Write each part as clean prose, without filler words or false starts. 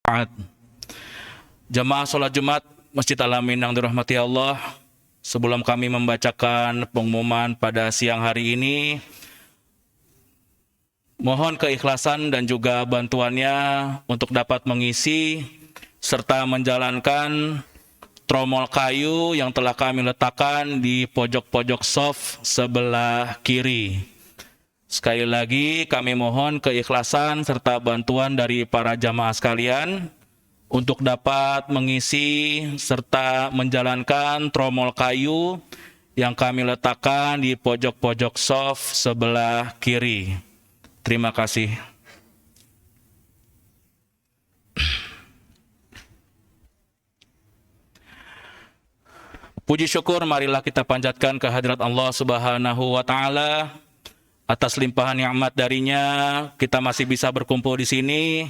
Ba'd. Jamaah sholat Jumat Masjid Al-Amin yang dirahmati Allah, sebelum kami membacakan pengumuman pada siang hari ini, mohon keikhlasan dan juga bantuannya untuk dapat mengisi serta menjalankan tromol kayu yang telah kami letakkan di pojok-pojok soft sebelah kiri. Sekali lagi kami mohon keikhlasan serta bantuan dari para jamaah sekalian untuk dapat mengisi serta menjalankan tromol kayu yang kami letakkan di pojok-pojok soft sebelah kiri. Terima kasih. Puji syukur marilah kita panjatkan kehadirat Allah Subhanahu wa taala. Atas limpahan nikmat darinya, kita masih bisa berkumpul di sini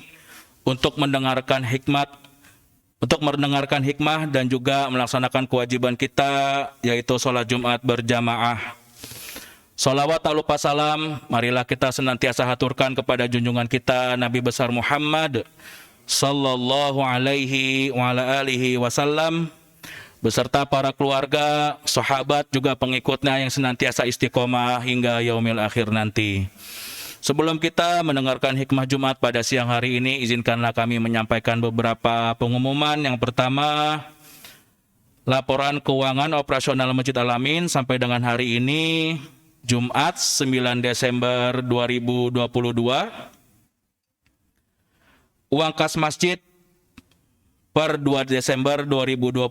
untuk mendengarkan hikmah dan juga melaksanakan kewajiban kita, yaitu sholat Jumat berjamaah. Salawat tak lupa salam, marilah kita senantiasa haturkan kepada junjungan kita Nabi besar Muhammad sallallahu alaihi wa ala alihi wasallam, beserta para keluarga, sahabat, juga pengikutnya yang senantiasa istiqomah hingga yaumil akhir nanti. Sebelum kita mendengarkan hikmah Jumat pada siang hari ini, izinkanlah kami menyampaikan beberapa pengumuman. Yang pertama, laporan keuangan operasional Masjid Al-Amin sampai dengan hari ini, Jumat 9 Desember 2022. Uang kas masjid per 2 Desember 2022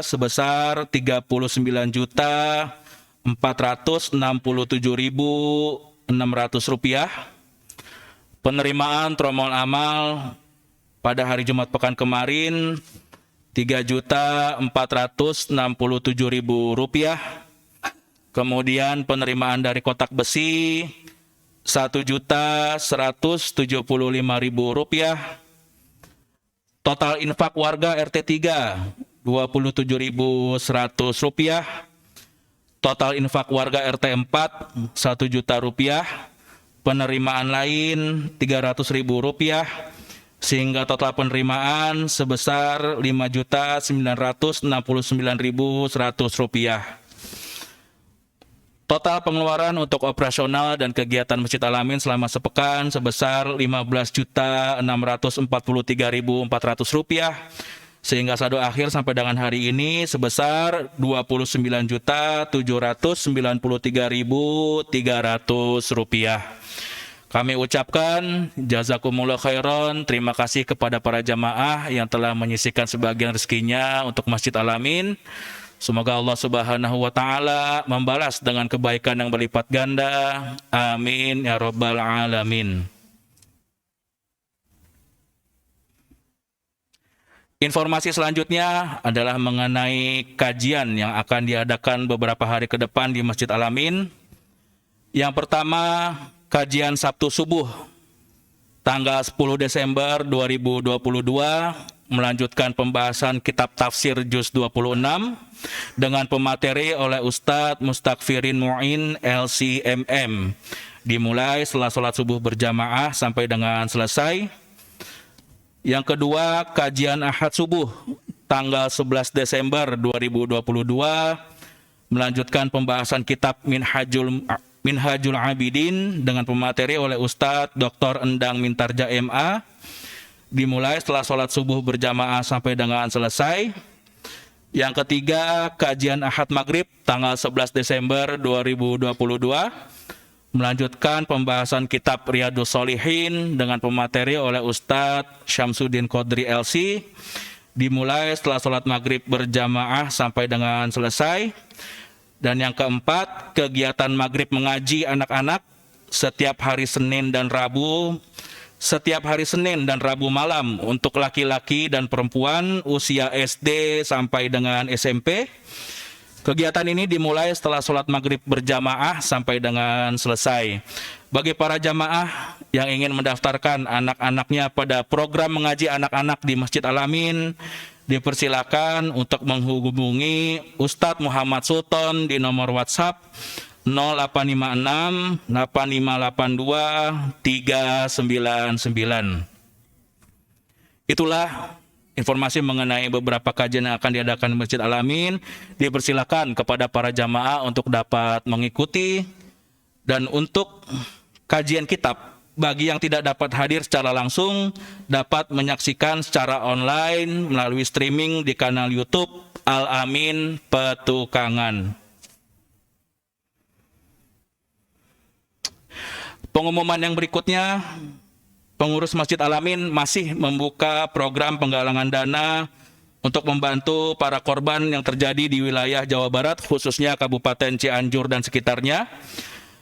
sebesar Rp39.467.600. Penerimaan tromol amal pada hari Jumat pekan kemarin Rp3.467.000. Kemudian penerimaan dari kotak besi Rp1.175.000. Total infak warga RT 3 Rp27.100. Total infak warga RT 4 Rp1 juta. Penerimaan lain Rp300.000, sehingga total penerimaan sebesar Rp5.969.100. Total pengeluaran untuk operasional dan kegiatan Masjid Al-Amin selama sepekan sebesar Rp15.643.400, sehingga saldo akhir sampai dengan hari ini sebesar Rp29.793.300. Kami ucapkan jazakumullah khairan, terima kasih kepada para jamaah yang telah menyisihkan sebagian rezekinya untuk Masjid Al-Amin. Semoga Allah Subhanahu wa taala membalas dengan kebaikan yang berlipat ganda. Amin ya rabbal alamin. Informasi selanjutnya adalah mengenai kajian yang akan diadakan beberapa hari ke depan di Masjid Al-Amin. Yang pertama, kajian Sabtu subuh tanggal 10 Desember 2022, melanjutkan pembahasan kitab tafsir juz 26 dengan pemateri oleh Ustadz Mustakfirin Mu'in LCMM, dimulai setelah sholat subuh berjamaah sampai dengan selesai. Yang kedua, kajian Ahad subuh tanggal 11 Desember 2022, melanjutkan pembahasan kitab Minhajul Abidin dengan pemateri oleh Ustadz Dr. Endang Mintarja MA, dimulai setelah sholat subuh berjamaah sampai dengan selesai. Yang ketiga, kajian Ahad Maghrib tanggal 11 Desember 2022, melanjutkan pembahasan kitab Riyadhus Shalihin dengan pemateri oleh Ustadz Syamsuddin Qadri LC, dimulai setelah sholat maghrib berjamaah sampai dengan selesai. Dan yang keempat, kegiatan maghrib mengaji anak-anak setiap hari Senin dan Rabu malam untuk laki-laki dan perempuan usia SD sampai dengan SMP. Kegiatan ini dimulai setelah sholat maghrib berjamaah sampai dengan selesai. Bagi para jamaah yang ingin mendaftarkan anak-anaknya pada program mengaji anak-anak di Masjid Al-Amin, dipersilakan untuk menghubungi Ustadz Muhammad Sultan di nomor WhatsApp 0856 8582 399. Itulah informasi mengenai beberapa kajian yang akan diadakan di Masjid Al-Amin. Dipersilakan kepada para jamaah untuk dapat mengikuti. Dan untuk kajian kitab, bagi yang tidak dapat hadir secara langsung, dapat menyaksikan secara online melalui streaming di kanal YouTube Al-Amin Petukangan. Pengumuman yang berikutnya, pengurus Masjid Al-Amin masih membuka program penggalangan dana untuk membantu para korban yang terjadi di wilayah Jawa Barat, khususnya Kabupaten Cianjur dan sekitarnya.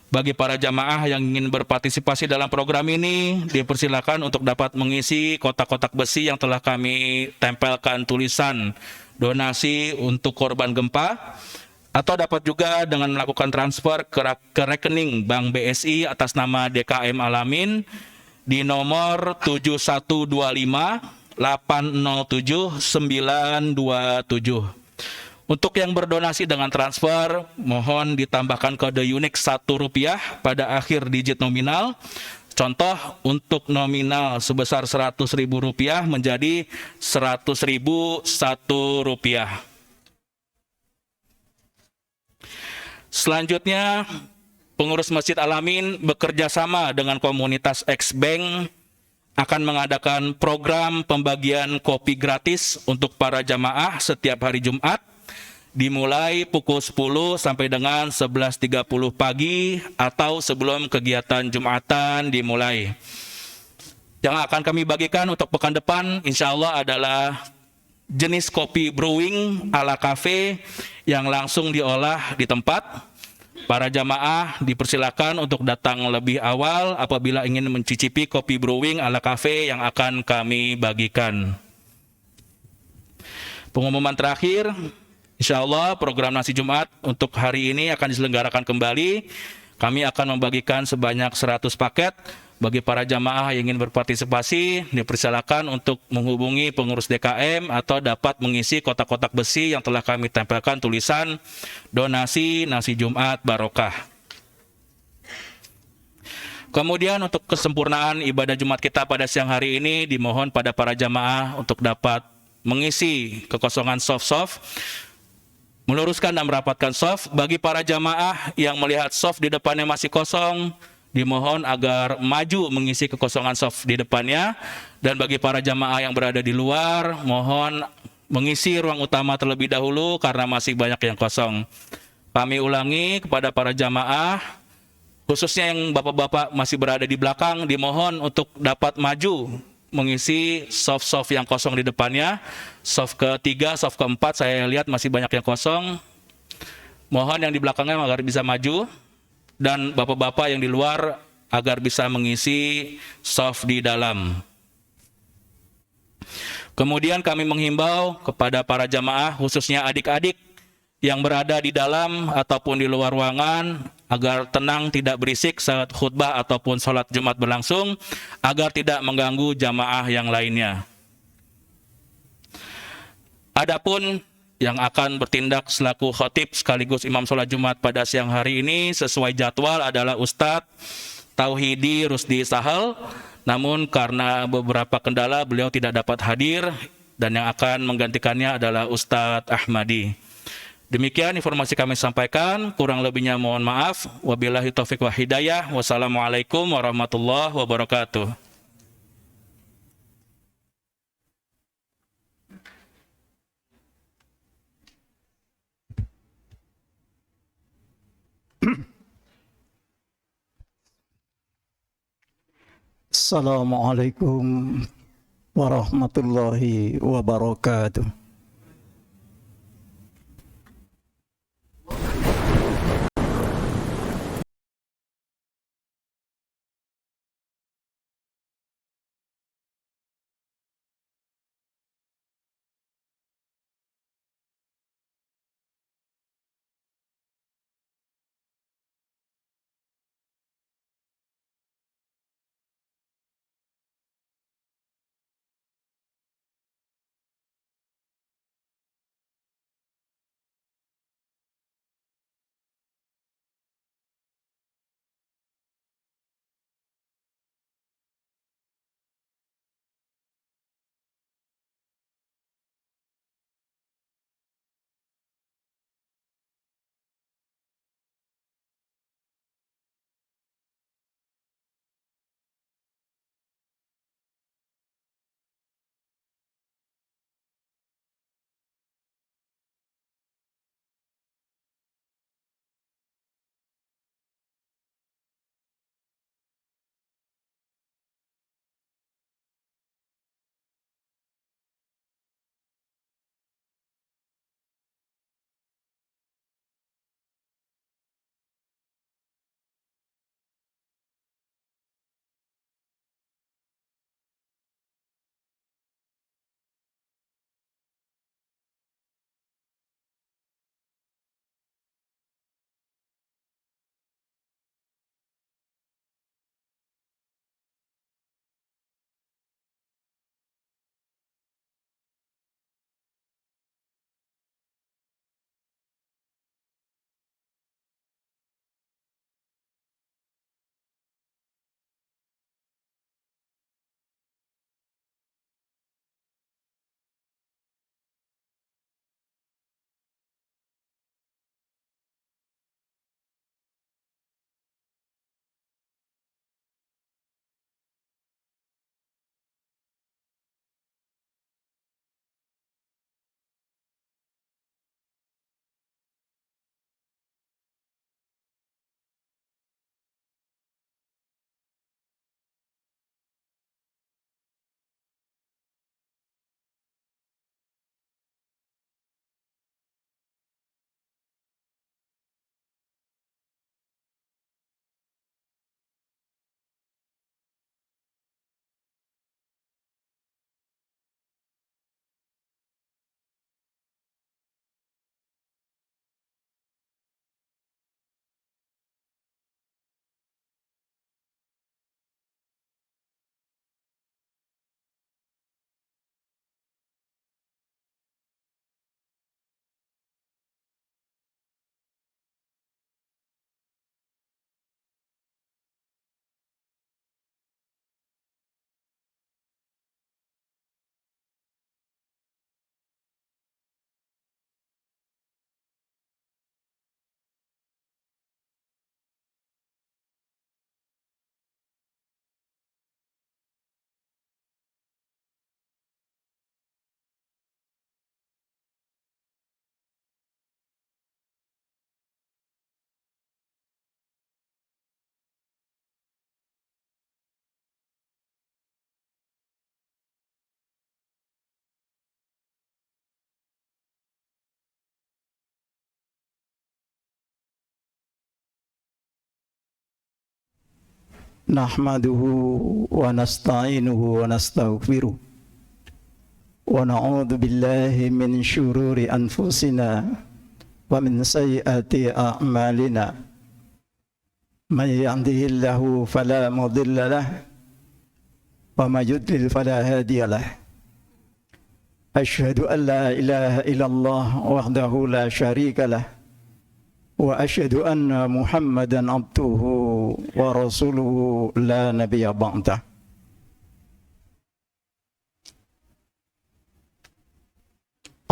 Bagi para jamaah yang ingin berpartisipasi dalam program ini, dipersilakan untuk dapat mengisi kotak-kotak besi yang telah kami tempelkan tulisan donasi untuk korban gempa, atau dapat juga dengan melakukan transfer ke rekening Bank BSI atas nama DKM Al-Amin di nomor 7125 807 927. Untuk yang berdonasi dengan transfer, mohon ditambahkan kode unik Rp1 pada akhir digit nominal. Contoh, untuk nominal sebesar Rp100.000 menjadi Rp100.001. Selanjutnya, pengurus Masjid Al-Amin bekerja sama dengan komunitas X-Bank akan mengadakan program pembagian kopi gratis untuk para jamaah setiap hari Jumat, dimulai pukul 10 sampai dengan 11.30 pagi atau sebelum kegiatan Jumatan dimulai. Yang akan kami bagikan untuk pekan depan insya Allah adalah jenis kopi brewing ala cafe yang langsung diolah di tempat. Para jamaah dipersilakan untuk datang lebih awal apabila ingin mencicipi kopi brewing ala cafe yang akan kami bagikan. Pengumuman terakhir, insya Allah program nasi Jumat untuk hari ini akan diselenggarakan kembali. Kami akan membagikan sebanyak 100 paket. Bagi para jamaah yang ingin berpartisipasi, dipersilakan untuk menghubungi pengurus DKM atau dapat mengisi kotak-kotak besi yang telah kami tempelkan tulisan donasi nasi Jumat barokah. Kemudian untuk kesempurnaan ibadah Jumat kita pada siang hari ini, dimohon pada para jamaah untuk dapat mengisi kekosongan soft-soft, meluruskan dan merapatkan soft. Bagi para jamaah yang melihat soft di depannya masih kosong, dimohon agar maju mengisi kekosongan soft di depannya. Dan bagi para jamaah yang berada di luar, mohon mengisi ruang utama terlebih dahulu karena masih banyak yang kosong. Kami ulangi kepada para jamaah, khususnya yang bapak-bapak masih berada di belakang, dimohon untuk dapat maju mengisi soft-soft yang kosong di depannya. Soft ketiga, soft keempat saya lihat masih banyak yang kosong. Mohon yang di belakangnya agar bisa maju, dan bapak-bapak yang di luar agar bisa mengisi soft di dalam. Kemudian kami menghimbau kepada para jamaah, khususnya adik-adik yang berada di dalam ataupun di luar ruangan, agar tenang, tidak berisik saat khutbah ataupun sholat Jumat berlangsung, agar tidak mengganggu jamaah yang lainnya. Adapun yang akan bertindak selaku khatib sekaligus imam sholat Jumat pada siang hari ini sesuai jadwal adalah Ustadz Tauhidi Rusdi Sahal. Namun karena beberapa kendala beliau tidak dapat hadir, dan yang akan menggantikannya adalah Ustadz Ahmadi. Demikian informasi kami sampaikan, kurang lebihnya mohon maaf. Wabillahi taufiq wa hidayah. Wassalamualaikum warahmatullahi wabarakatuh. Assalamualaikum warahmatullahi wabarakatuh. nahmaduhu wa nasta'inuhu wa nastaghfiruh wa na'udzu billahi min syururi anfusina wa min sayyiati a'malina man yahdihillahu fala mudilla lahu wa may yudlil fala hadiya lahu. Asyhadu an la ilaha illallah wahdahu la syarika lah wa asyhadu anna Muhammadan abduhu wa rasuluhu la nabiyya ba'dah.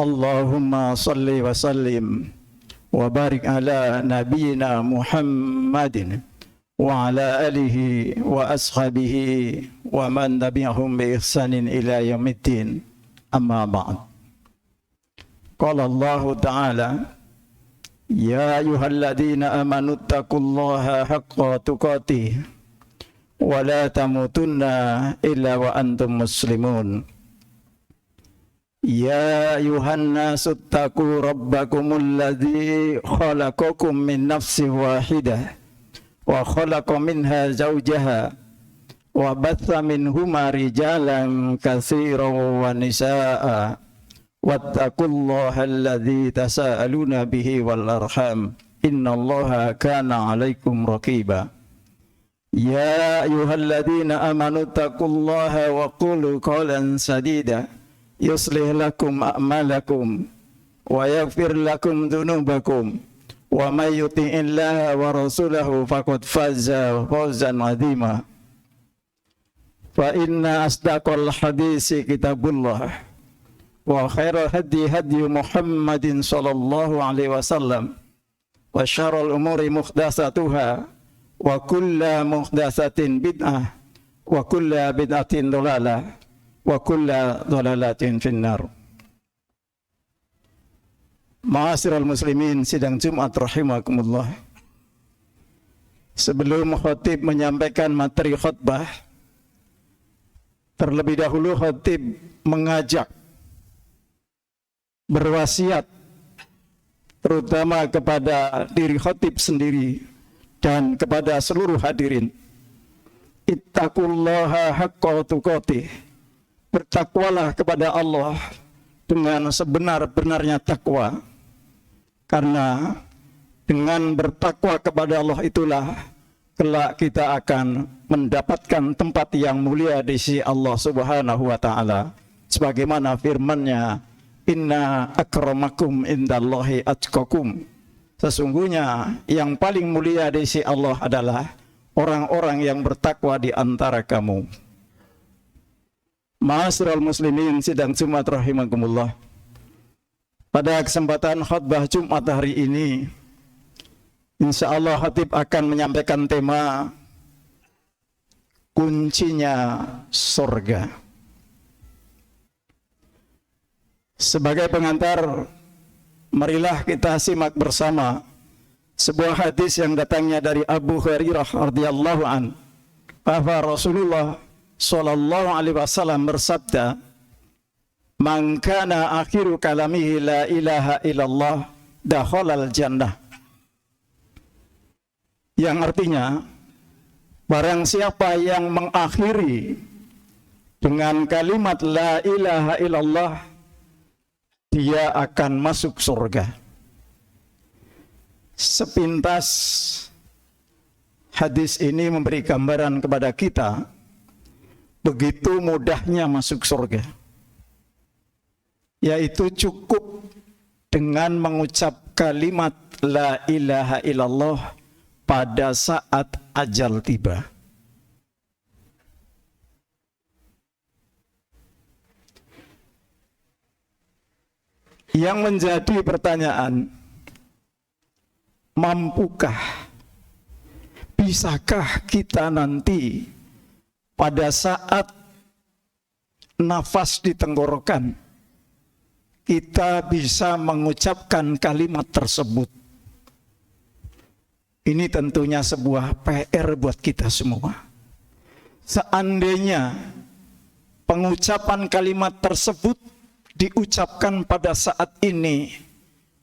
Allahumma salli wa sallim wa barik ala nabiyyina Muhammadin wa ala alihi wa ashabihi wa man tabi'ahum bi ihsanin ila yaumiddin. Amma ba'd. Qala Allah Ta'ala, ya ayyuhalladzina amanu taqullaha haqqa tuqatih wa la tamutunna illa wa antum muslimun. Ya ayuhan nasu taqu rabbakumul ladzi khalaqakum min nafsin wahidah wa khalaqa minha zawjaha wa batha minhuma rijalan katsiran wa nisaa'a wattaqullaha alladzi tasaaluna bihi wal arham innallaha kana 'alaikum raqiba. Ya ayyuhalladzina amanu taqullaha wa qulu qawlan sadida yuslih lakum a'malakum wa yaghfir lakum dhunubakum wa may yuti'illaha wa rasulahu faqad faza fawzan 'azima. Fa inna asdaqal hadisi kitabullah wa khairal hadi hadi Muhammadin sallallahu alaihi wasallam wa syarrul umuri muhdatsatuha wa kullu muhdatsatin bid'ah wa kullu bid'atin dhalalah wa kullu dhalalatin finnar. Ma'asyiral muslimin, sidang Jumat rahimakumullah. Sebelum khatib menyampaikan materi khutbah, terlebih dahulu khatib mengajak, berwasiat terutama kepada diri khatib sendiri dan kepada seluruh hadirin. Ittaqullaha haqqa tuqatih. Bertakwalah kepada Allah dengan sebenar-benarnya takwa. Karena dengan bertakwa kepada Allah itulah kelak kita akan mendapatkan tempat yang mulia di sisi Allah Subhanahu wa taala. Sebagaimana firman-Nya, inna akramakum indallahi atqakum. Sesungguhnya yang paling mulia di sisi Allah adalah orang-orang yang bertakwa di antara kamu. Ma'asyiral muslimin, sidang Jumat rahimakumullah. Pada kesempatan khutbah Jumat hari ini, insyaallah khatib akan menyampaikan tema kuncinya surga. Sebagai pengantar, marilah kita simak bersama sebuah hadis yang datangnya dari Abu Hurairah radhiyallahu an. Bahwa Rasulullah sallallahu alaihi wasallam bersabda, "Man kana akhiru kalamihi la ilaha illallah dakhalal jannah." Yang artinya, barang siapa yang mengakhiri dengan kalimat la ilaha illallah, dia akan masuk surga. Sepintas hadis ini memberi gambaran kepada kita begitu mudahnya masuk surga, yaitu cukup dengan mengucap kalimat la ilaha illallah pada saat ajal tiba. Yang menjadi pertanyaan, mampukah, bisakah kita nanti pada saat nafas di tenggorokan kita bisa mengucapkan kalimat tersebut? Ini tentunya sebuah PR buat kita semua. Seandainya pengucapan kalimat tersebut diucapkan pada saat ini,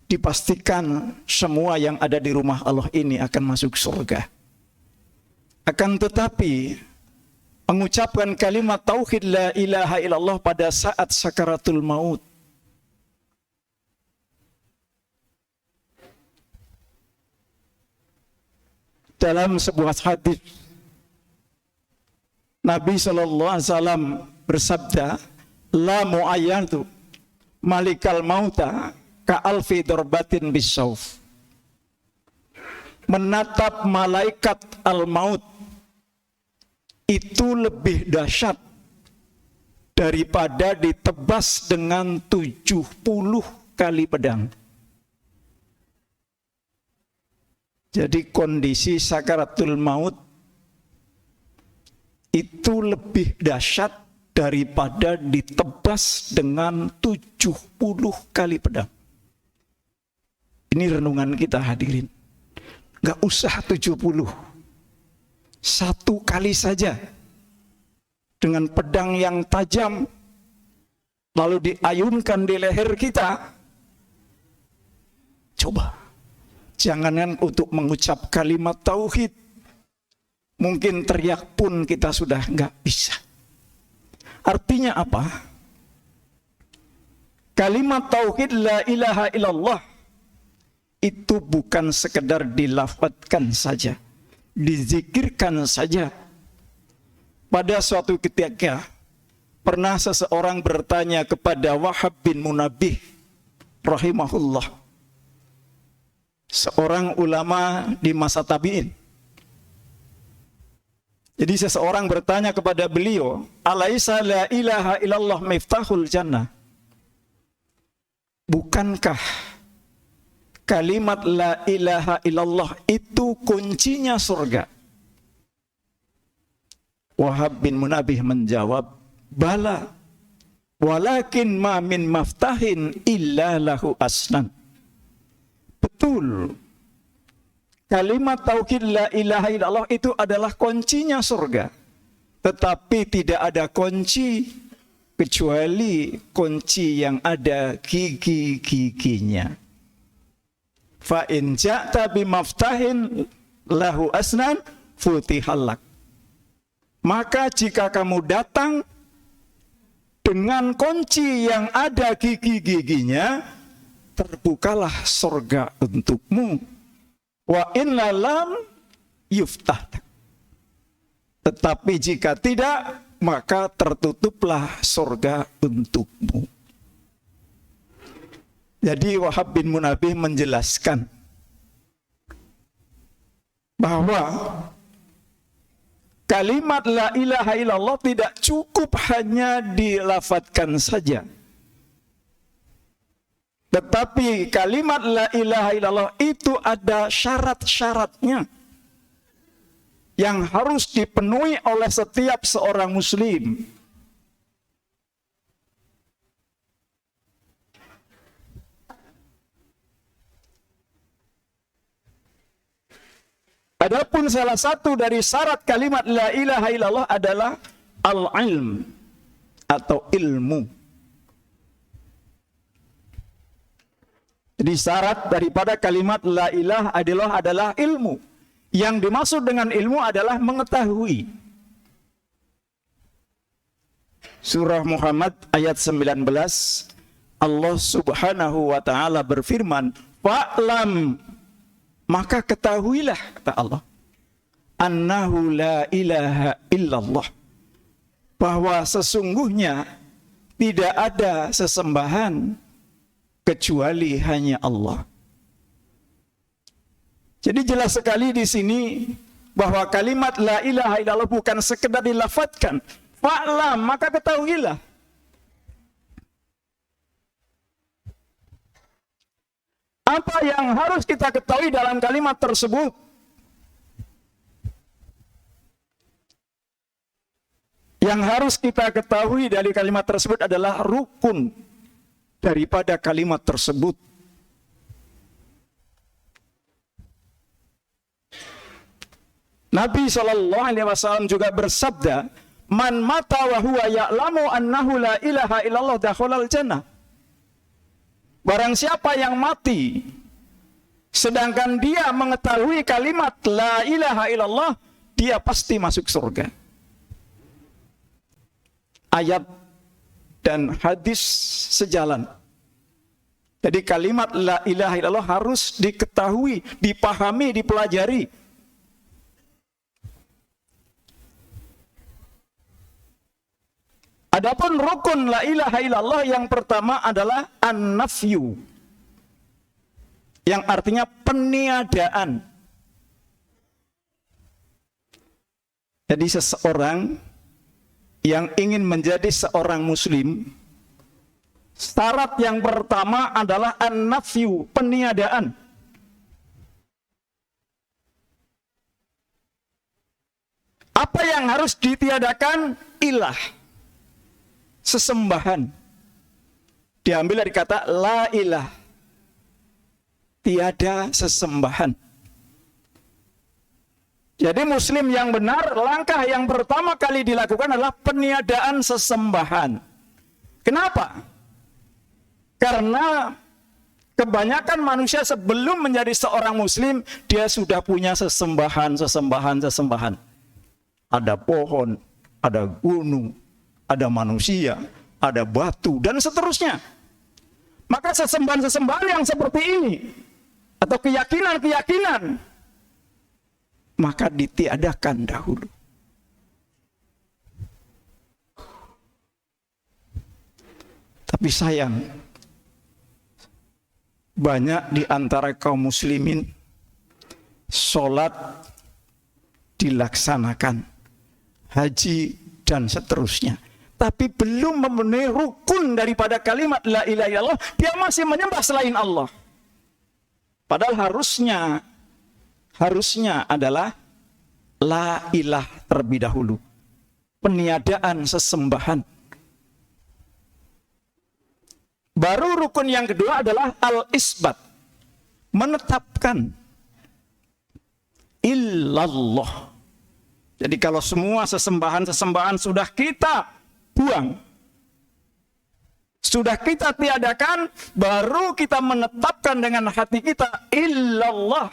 dipastikan semua yang ada di rumah Allah ini akan masuk surga. Akan tetapi mengucapkan kalimat tauhid la ilaha illallah pada saat sakaratul maut, dalam sebuah hadis Nabi SAW bersabda, la mu'ayyatu malikal mauta ka alfi dorbatin bisawf. Menatap malaikat al-maut itu lebih dahsyat daripada ditebas dengan 70 kali pedang. Jadi kondisi sakaratul maut itu lebih dahsyat daripada ditebas dengan 70 kali pedang. Ini renungan kita hadirin. Gak usah 70. Satu kali saja dengan pedang yang tajam lalu diayunkan di leher kita. Coba. Jangankan untuk mengucap kalimat tauhid, mungkin teriak pun kita sudah nggak bisa. Artinya apa? Kalimat tauhid la ilaha illallah itu bukan sekedar dilafadzkan saja, dizikirkan saja. Pada suatu ketika pernah seseorang bertanya kepada Wahab bin Munabbih rahimahullah, seorang ulama di masa tabi'in. Jadi seseorang bertanya kepada beliau, alaisa la ilaha illallah miftahul jannah? Bukankah kalimat la ilaha illallah itu kuncinya surga? Wahab bin Munabbih menjawab, bala, walakin ma min maftahin illa lahu asnan. Betul. Kalimat tauhid la ilaha illallah itu adalah kuncinya surga. Tetapi tidak ada kunci kecuali kunci yang ada gigi-giginya. Fa in ja'ta bimaftahin lahu asnan futihallak. Maka jika kamu datang dengan kunci yang ada gigi-giginya, terbukalah surga untukmu. Wa inna lam yuftah. Tetapi jika tidak, maka tertutuplah surga untukmu. Jadi Wahab bin Munabbih menjelaskan bahwa kalimat la ilaha illallah tidak cukup hanya dilafadzkan saja. Tetapi kalimat la ilaha illallah itu ada syarat-syaratnya yang harus dipenuhi oleh setiap seorang muslim. Adapun salah satu dari syarat kalimat la ilaha illallah adalah al-ilm atau ilmu. Jadi syarat daripada kalimat la ilaha illallah adalah ilmu. Yang dimaksud dengan ilmu adalah mengetahui. Surah Muhammad ayat 19, Allah Subhanahu wa taala berfirman, "Fa'lam," maka ketahuilah, kata Allah, "annahu la ilaha illallah," bahwa sesungguhnya tidak ada sesembahan kecuali hanya Allah. Jadi jelas sekali di sini bahwa kalimat la ilaha illallah bukan sekedar dilafadzkan. Fa'lam, maka ketahuilah. Apa yang harus kita ketahui dalam kalimat tersebut? Yang harus kita ketahui dari kalimat tersebut adalah rukun daripada kalimat tersebut. Nabi SAW juga bersabda, "Man mata wa huwa ya'lamu annahu la ilaha illallah dakhalal jannah." Barang siapa yang mati sedangkan dia mengetahui kalimat la ilaha illallah, dia pasti masuk surga. Ayat dan hadis sejalan. Jadi kalimat la ilaha illallah harus diketahui, dipahami, dipelajari. Adapun rukun la ilaha illallah yang pertama adalah an-nafyu, yang artinya peniadaan. Jadi seseorang yang ingin menjadi seorang muslim, syarat yang pertama adalah an-nafyu, peniadaan. Apa yang harus ditiadakan? Ilah, sesembahan. Diambil dari kata la ilah, tiada sesembahan. Jadi muslim yang benar, langkah yang pertama kali dilakukan adalah peniadaan sesembahan. Kenapa? Karena kebanyakan manusia sebelum menjadi seorang muslim, dia sudah punya sesembahan. Ada pohon, ada gunung, ada manusia, ada batu, dan seterusnya. Maka sesembahan-sesembahan yang seperti ini, atau keyakinan-keyakinan, maka ditiadakan dahulu. Tapi sayang, banyak di antara kaum muslimin sholat dilaksanakan, haji dan seterusnya, tapi belum memenuhi rukun daripada kalimat la ilaha illallah. Dia masih menyembah selain Allah. Padahal harusnya adalah la ilah terlebih dahulu, peniadaan sesembahan. Baru rukun yang kedua adalah al-isbat, menetapkan illallah. Jadi kalau semua sesembahan-sesembahan sudah kita buang, sudah kita tiadakan, baru kita menetapkan dengan hati kita illallah,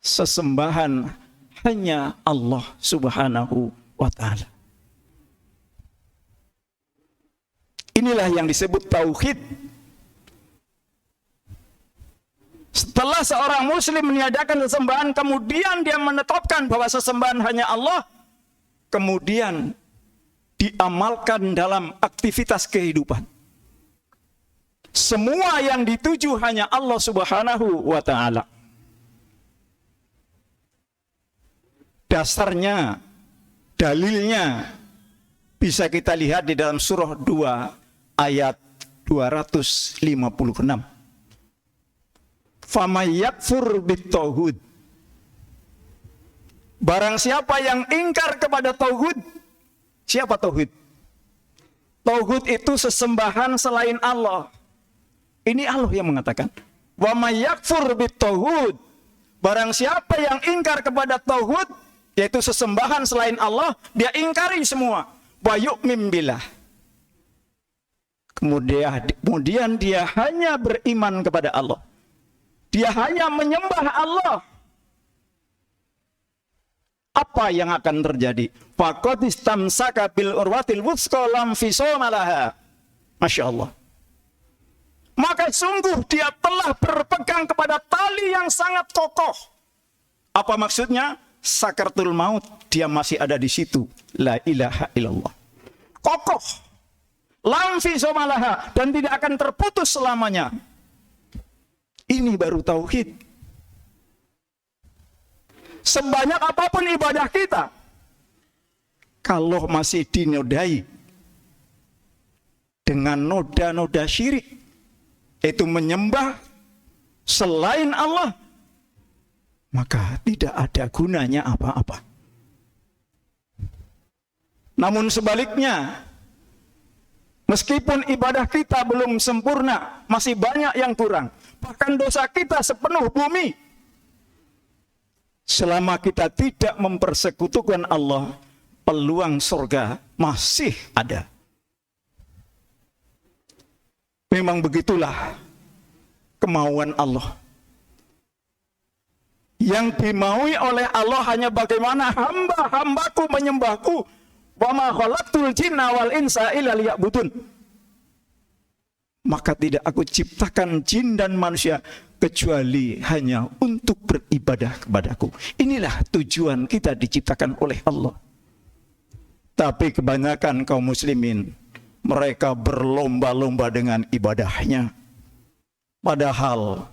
sesembahan hanya Allah subhanahu wa ta'ala. Inilah yang disebut tauhid. Setelah seorang muslim meniadakan sesembahan, kemudian dia menetapkan bahwa sesembahan hanya Allah, kemudian diamalkan dalam aktivitas kehidupan. Semua yang dituju hanya Allah subhanahu wa ta'ala. Dasarnya, dalilnya bisa kita lihat di dalam surah 2 ayat 256. Famay yakfur bitauhid. Barang siapa yang ingkar kepada tauhid. Siapa tauhid? Tauhid itu sesembahan selain Allah. Ini Allah yang mengatakan. Wa may yakfur bitauhid. Barang siapa yang ingkar kepada tauhid, yaitu sesembahan selain Allah, dia ingkari semua. Wa yu'min billah. Kemudian dia hanya beriman kepada Allah. Dia hanya menyembah Allah. Apa yang akan terjadi? Faqad istamsaka bil urwatil wuthqa lam fisama laha. Masya Allah. Maka sungguh dia telah berpegang kepada tali yang sangat kokoh. Apa maksudnya? Sakaratul maut, dia masih ada di situ. La ilaha illallah. Kokoh. Lam fisama laha, dan tidak akan terputus selamanya. Ini baru tauhid. Sebanyak apapun ibadah kita, kalau masih dinodai dengan noda-noda syirik, itu menyembah selain Allah, maka tidak ada gunanya apa-apa. Namun sebaliknya, meskipun ibadah kita belum sempurna, masih banyak yang kurang, bahkan dosa kita sepenuh bumi, selama kita tidak mempersekutukan Allah, peluang surga masih ada. Memang begitulah kemauan Allah. Yang dimaui oleh Allah hanya bagaimana hamba-hambaku menyembahku. Wa ma khalaqtul jinna wal insa illa liya'budun. Maka tidak aku ciptakan jin dan manusia kecuali hanya untuk beribadah kepadaku. Inilah tujuan kita diciptakan oleh Allah. Tapi kebanyakan kaum muslimin, mereka berlomba-lomba dengan ibadahnya. Padahal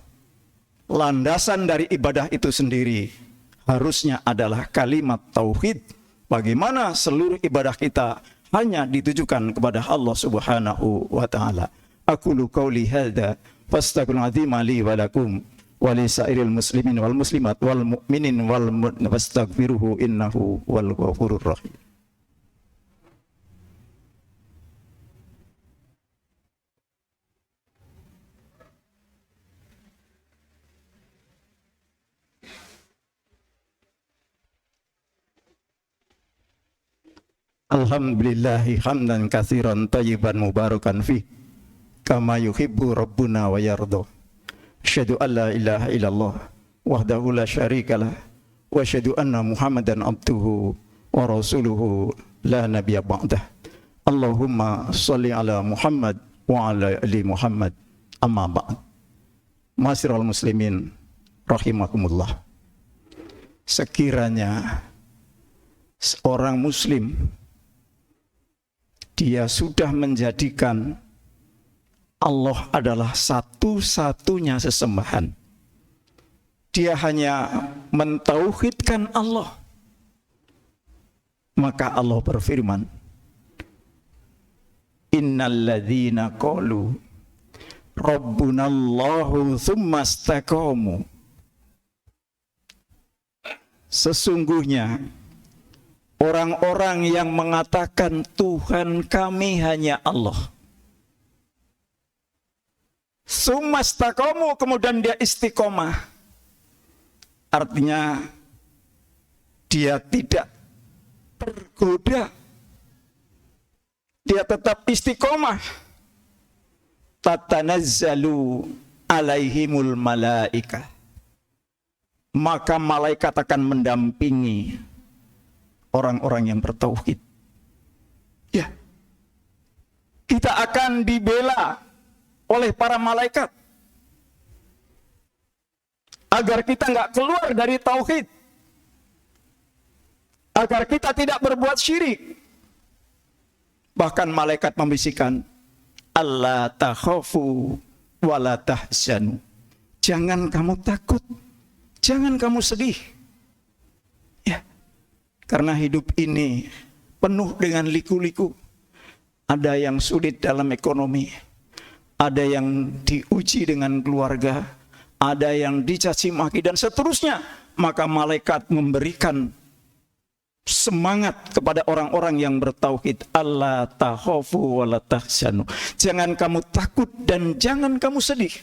landasan dari ibadah itu sendiri harusnya adalah kalimat tauhid. Bagaimana seluruh ibadah kita hanya ditujukan kepada Allah Subhanahu wa taala. Aqulu qauli hadza fastaghfirul azim li wa lakum wa li sairil muslimin wal muslimat wal mu'minin wal fastaghfiruhu innahu wal ghafurur rahim. Alhamdulillahi hamdan katsiran thayyiban mubarakan fi kama yuhibbu rabbuna wa yarda. Asyhadu an la ilaha illallah wahdahu la syarikalah wa asyhadu anna Muhammadan abduhu wa rasuluhu la nabiyya ba'dah. Allahumma shalli ala Muhammad wa ala ali Muhammad. Amma ba'd. Ma'asyiral muslimin rahimakumullah. Sekiranya seorang muslim dia sudah menjadikan Allah adalah satu-satunya sesembahan. Dia hanya mentauhidkan Allah. Maka Allah berfirman, Innal ladzina qalu Rabbunallahu tsumma istaqamu. Sesungguhnya orang-orang yang mengatakan Tuhan kami hanya Allah. Tsumma istaqamu, kemudian dia istiqomah. Artinya dia tidak tergoda. Dia tetap istiqomah. Tatanazzalu alaihimul malaikah. Maka malaikat akan mendampingi orang-orang yang bertauhid. Ya. Kita akan dibela oleh para malaikat agar kita nggak keluar dari tauhid, agar kita tidak berbuat syirik. Bahkan malaikat membisikkan, Allah takhafu wa la tahzanu. Jangan kamu takut, jangan kamu sedih. Ya. Karena hidup ini penuh dengan liku-liku. Ada yang sulit dalam ekonomi, ada yang diuji dengan keluarga, ada yang dicaci maki dan seterusnya. Maka malaikat memberikan semangat kepada orang-orang yang bertauhid. Allah takhafu wa la tahzanu. Jangan kamu takut dan jangan kamu sedih.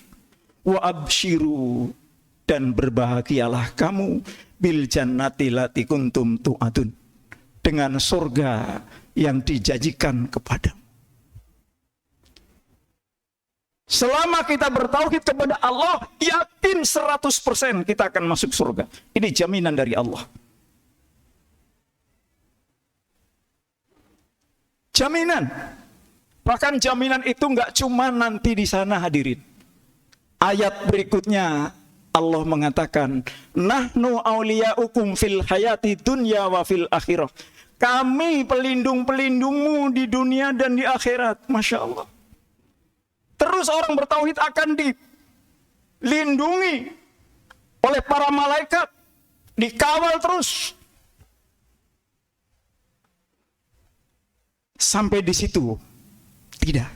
Wa absyiru, dan berbahagialah kamu bil jannati lati kuntum tu'adun, dengan surga yang dijanjikan kepadamu. Selama kita bertauhid kepada Allah, yakin 100% kita akan masuk surga. Ini jaminan dari Allah. Jaminan. Bahkan jaminan itu enggak cuma nanti di sana hadirin. Ayat berikutnya Allah mengatakan, Nahnu awliya'ukum fil hayati dunya wa fil akhirah. Kami pelindung-pelindungmu di dunia dan di akhirat. Masya Allah. Terus orang bertauhid akan dilindungi oleh para malaikat, dikawal terus. Sampai di situ tidak.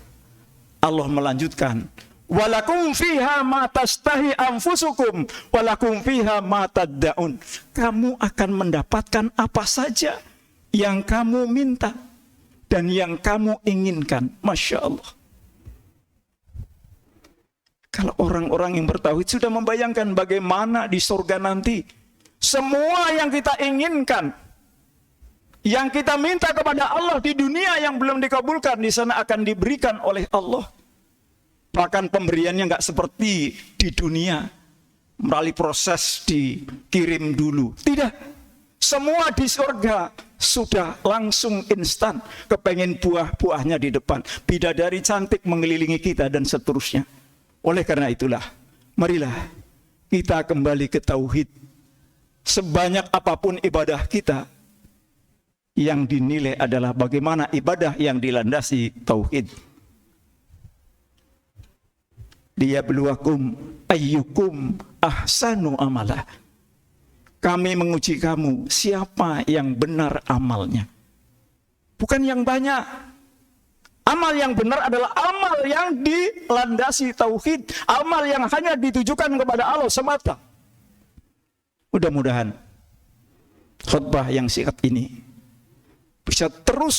Allah melanjutkan, walakum fiha ma tastahi anfusukum walakum fiha ma tad'un. Kamu akan mendapatkan apa saja yang kamu minta dan yang kamu inginkan. Masya Allah. Kalau orang-orang yang bertauhid sudah membayangkan bagaimana di surga nanti, semua yang kita inginkan, yang kita minta kepada Allah di dunia yang belum dikabulkan, di sana akan diberikan oleh Allah. Bahkan pemberiannya nggak seperti di dunia. melalui proses dikirim dulu. Tidak. Semua di surga sudah langsung instan. Kepengen buah-buahnya di depan. Bidadari cantik mengelilingi kita dan seterusnya. Oleh karena itulah, marilah kita kembali ke tauhid. Sebanyak apapun ibadah kita, yang dinilai adalah bagaimana ibadah yang dilandasi tauhid. Liyabluwakum ayyukum ahsanu amala. Kami menguji kamu, siapa yang benar amalnya. Bukan yang banyak. Amal yang benar adalah amal yang dilandasi tauhid. Amal yang hanya ditujukan kepada Allah semata. Mudah-mudahan khutbah yang singkat ini bisa terus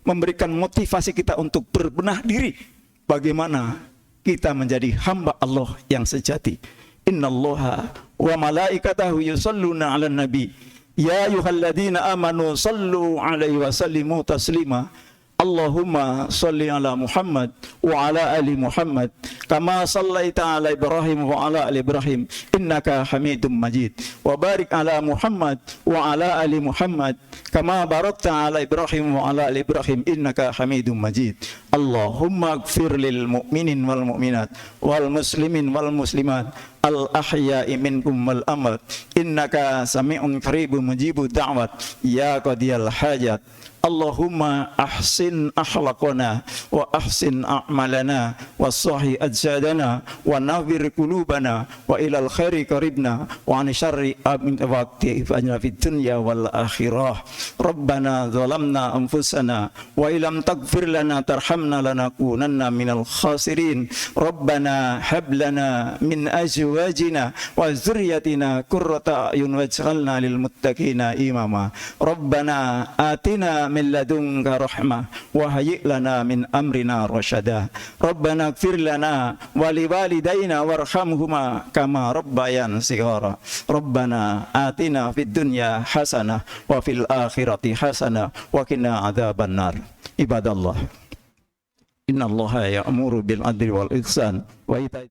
memberikan motivasi kita untuk berbenah diri. Bagaimana kita menjadi hamba Allah yang sejati. Innallaha wa malaikatahu yusalluna 'alan nabi ya ayyuhalladzina amanu sallu 'alaihi wa sallimu taslima. Allahumma salli ala Muhammad wa ala ali Muhammad kama sallaita ala Ibrahim wa ala ali Ibrahim innaka Hamidum Majid wa barik ala Muhammad wa ala ali Muhammad kama barakta ala Ibrahim wa ala ali Ibrahim innaka Hamidum Majid. Allahumma ighfir lil mu'minin wal mu'minat wal muslimin wal muslimat al ahya'i minkum wal amwat innaka sami'un qaribun mujibud da'wat ya qadiyal hajat. Allahumma ahsin akhlaqana wa ahsin a'malana wa sahih ajsadana wa nawwir qulubana wa ilal khairi qaribna wa an syarri waqti fajna fid dunya wal akhirah. Rabbana zalamna anfusana wa illam taghfir lana tarhamna lanakunanna minal khasirin. Rabbana hab lana min azwajina wa dzurriyyatina qurrata a'yun waj'alna lil muttaqina imama. Rabbana atina min ladunka rahmah wa hayyi' lana min amrina rasyada. Rabbana ighfir lana wa liwalidayna warhamhuma kama rabbayana shighara. Rabbana atina fid dunya hasanah wa fil akhirati hasanah wa qina adzabannar. Ibadallah, innallaha ya'muru bil adli wal ihsan wa ita'i